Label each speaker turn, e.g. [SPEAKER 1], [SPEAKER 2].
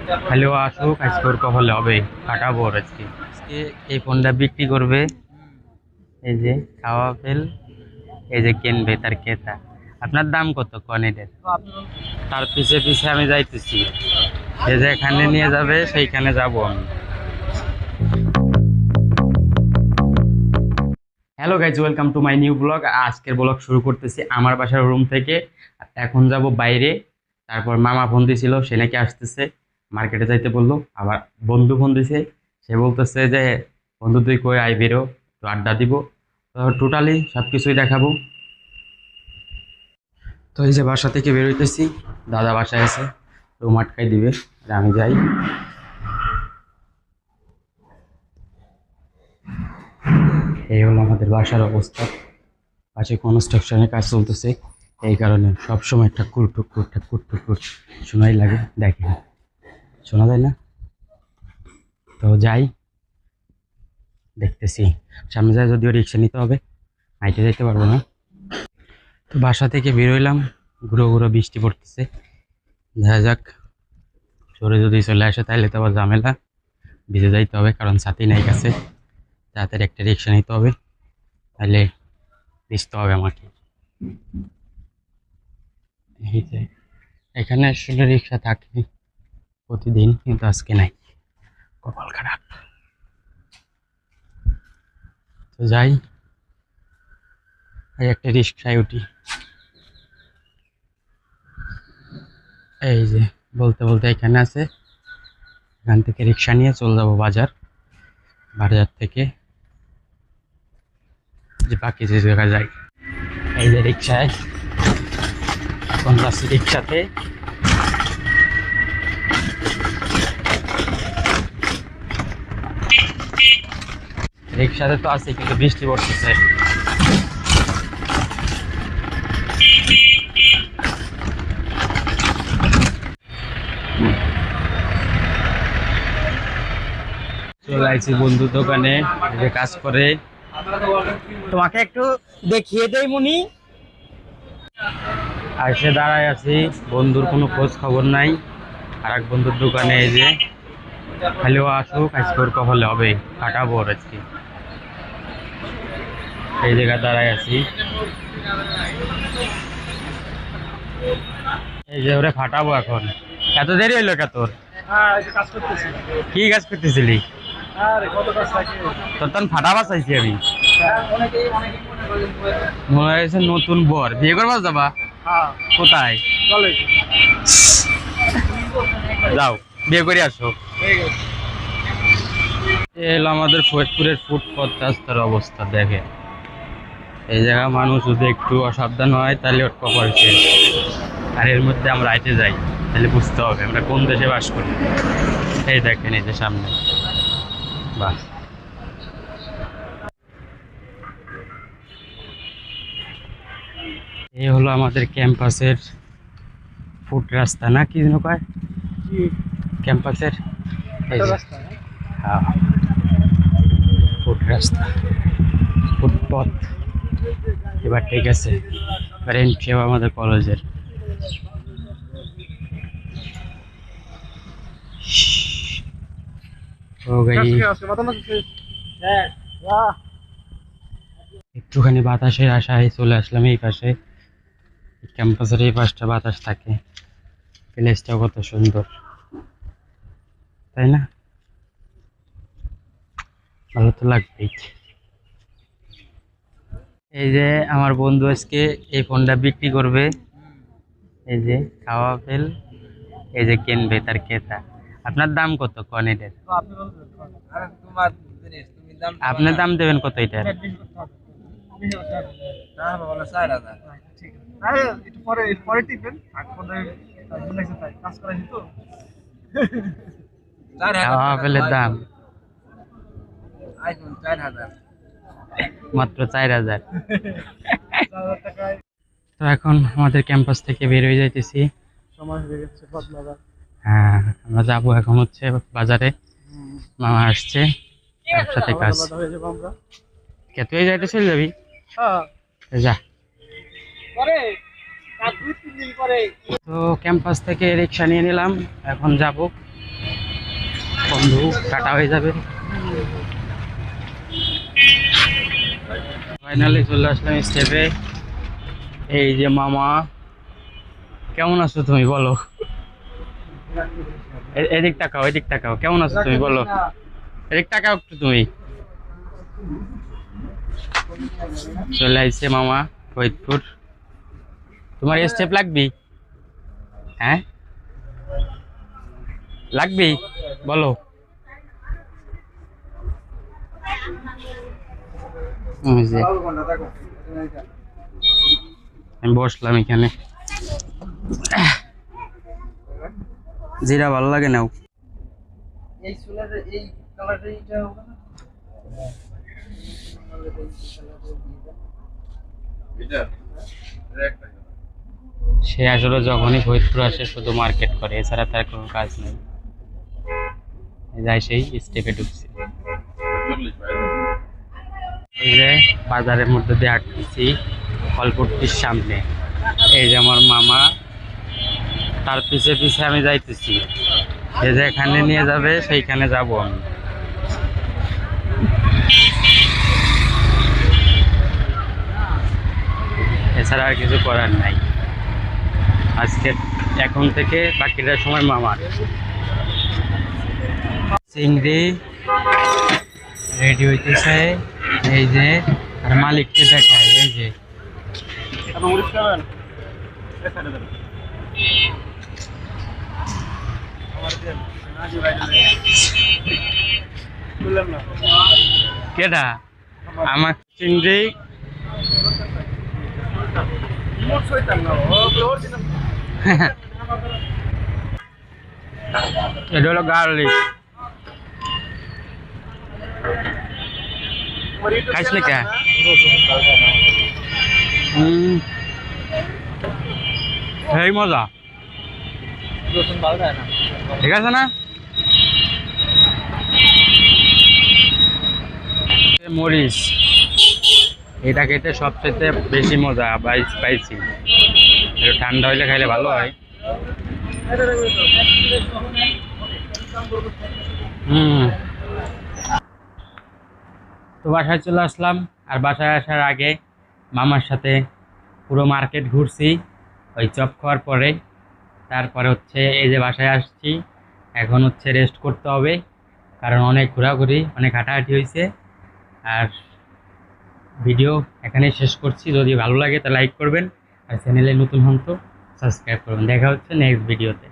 [SPEAKER 1] Hello আসুক, আজকে ওর কপালে হবে কাটাবো ওর আজকে। আজকে এই ফোনটা বিক্রি করবে, এই যে খাওয়া ফেল, এই যে কিনবে তার ক্রেতা। আপনার দাম কত কন এটার? তার পিছে পিছে আমি যাইতেছি, সে যেখানে নিয়ে যাবে সেইখানে যাব আমি। Hello guys, welcome to my new blog. আজকের ব্লগ শুরু করতেছি আমার বাসার রুম থেকে। এখন যাব বাইরে। তারপর মামা ফোন দিছিল, সে নাকি আসতেছে, মার্কেটে যাইতে বললো। আবার বন্ধু ফোন দিছে, সে বলতেছে যে বন্ধু তুই কই আই বেরো, তো আড্ডা দিব। তো টোটালি সব কিছুই দেখাবো। তো এই যে বাসা থেকে বেরোইতেছি, দাদা বাসায় আছে, রুম আটকাই দিবে আর আমি যাই। এই হলো আমাদের বাসার অবস্থা। পাশে কনস্ট্রাকশনের কাজ চলতেছে, এই কারণে সবসময় ঠাকুর টুকুর ঠাকুর টুকুর শোনাই লাগে। দেখেন, শোনা যায় না? তো যাই, দেখতেছি। সামনে যায় যদিও রিক্সা নিতে হবে, হাইটে যাইতে পারবো না। তো বাসা থেকে বেরোইলাম, ঘুরো ঘুরো বৃষ্টি পড়তেছে। দেখা যাক, জোরে যদি চলে আসে তাহলে তো আবার ঝামেলা, ভিজে যাইতে হবে কারণ ছাতি নাই কাছে। তাড়াতাড়ি একটা রিক্সা নিতে হবে, তাহলে ভিজতে হবে আমাকে। এই যে এখানে আসলে রিক্সা থাকে প্রতিদিন, কিন্তু আজকে নাই, কপাল খারাপ। তো যাই, এই একটা রিক্সায় উঠি। এই যে বলতে বলতে এখানে আছে, এখান থেকে রিক্সা নিয়ে চলে যাবো বাজার। বাজার থেকে যে বাকি যে জায়গায় যাই, এই যে রিক্সায় এখন যাচ্ছি। রিক্সাতে রিক্সাতে তো আছে, কিন্তু বৃষ্টি পড়তেছে। চলে আসছি বন্ধুর দোকানে, যে কাজ করে। তোমাকে একটু দেখিয়ে দেই মনি। আর সে দাঁড়ায় আছি, বন্ধুর কোনো খোঁজ খবর নাই। আর এক বন্ধুর দোকানে এই যে হ্যালো আসুক, আজকে ওর কপালে হবে কাটাবো ওর আজকে। এই জায়গায় দাঁড়ায় আছি, এই যে ওরে ফাটাবো এখন। এত দেরি হইলো কে তোর? কি কাজ করতেছিলি? তোর তখন ফাটাবা চাইছি আমি। মনে হয়েছে নতুন বর, বিয়ে করবা যাবা? কোথায় যাও, বিয়ে করে আসো। এলো আমাদের ফরিদপুরের ফুটপাত রাস্তার অবস্থা দেখে। এই জায়গা মানুষ যদি একটু অসাবধান হয় তাহলে ওর কপাল শেষ। আর এর মধ্যে আমরা আইতে যাই, তাহলে বুঝতে হবে আমরা কোন দেশে বাস করি। এই দেখেন, এই যে সামনে বাস। এই হলো আমাদের ক্যাম্পাসের ফুট রাস্তা, না কি যেন কয় ক্যাম্পাসের, এই যে হ্যাঁ ফুট রাস্তা, ফুটপথ। এবার ঠিক আছে, এবার এন্ট্রি হবে আমাদের কলেজের। একটুখানি বাতাসের আশায় চলে আসলাম এই পাশে। ক্যাম্পাসের এই পাশটা বাতাস থাকে, প্লেসটাও কত সুন্দর, তাই না? ভালো তো লাগবেই। এই যে আমার বন্ধু আজকে এই ফোনটা বিক্রি করবে, এই যে খাওয়া ফেল, এই যে কিনবে তার ক্রেতা। আপনার দাম কত কন এটার? আপনি দাম দেবেন কত এটার? খাওয়া ফেলের দাম মাত্র 4,000। তো এখন আমাদের ক্যাম্পাস থেকে বের হয়ে যাইতেছি। হ্যাঁ, আমরা যাবো এখন হচ্ছে বাজারে, মামা আসছে, একসাথে কাজ। কে তুই যাইতে চলে যাবি? যা। তো ক্যাম্পাস থেকে রিক্সা নিয়ে নিলাম, এখন যাব বন্ধু টাটা হয়ে যাবে। ফাইনালি চলে আসলাম স্টেপে। এই যে মামা, কেমন আছো তুমি বলো? এদিক তাকাও, এদিক তাকাও, কেমন আছো তুমি বলো? এদিক তাকাও একটু তুমি। চলে আসছে মামা ফরিদপুর। তোমার স্টেপ লাগবি? হ্যাঁ লাগবি, বলো। ওই যে আমি বসলাম এখানে। জিরা ভালো লাগে নাও। সে আসলে যখনই ফরিদপুর আসে শুধু মার্কেট করে, এছাড়া তার কোনো কাজ নেই। যাই সেই স্টেপে ঢুকছি। এই যে বাজারের মধ্যে দিয়ে হাঁটতেছি ফলপট্টির সামনে। এই যে আমার মামা, তার পিছে পিছে আমি যাইতেছি। সে যেখানে নিয়ে যাবে সেইখানে যাব আমি। এছাড়া আর কিছু করার নাই। আজকে এখন থেকে বাকিটা সময় মামার। চিংড়ি রেডি হইতেছে, এই যে। আর মালিককে দেখায়, এই যে। কেডা আমার চিংড়ি? এটা হলো গার্লিক। খাইস নি কে? সেই মজা, ঠিক আছে না? মরিচ, এটা খেতে সবচেয়ে বেশি মজা বা স্পাইসি। একটু ঠান্ডা হইলে খাইলে ভালো হয়। তো বাসায় চলে আসলাম। আর বাসায় আসার আগে মামার সাথে পুরো মার্কেট ঘুরছি ওই চপ খাওয়ার পরে। তারপরে হচ্ছে এই যে বাসায় আসছি। এখন হচ্ছে রেস্ট করতে হবে, কারণ অনেক ঘোরাঘুরি, অনেক হাঁটাহাঁটি হয়েছে। আর ভিডিও এখানেই শেষ করছি। যদি ভালো লাগে তো লাইক করবেন, আর চ্যানেলে নতুন হন তো সাবস্ক্রাইব করবেন। দেখা হচ্ছে নেক্সট ভিডিওতে।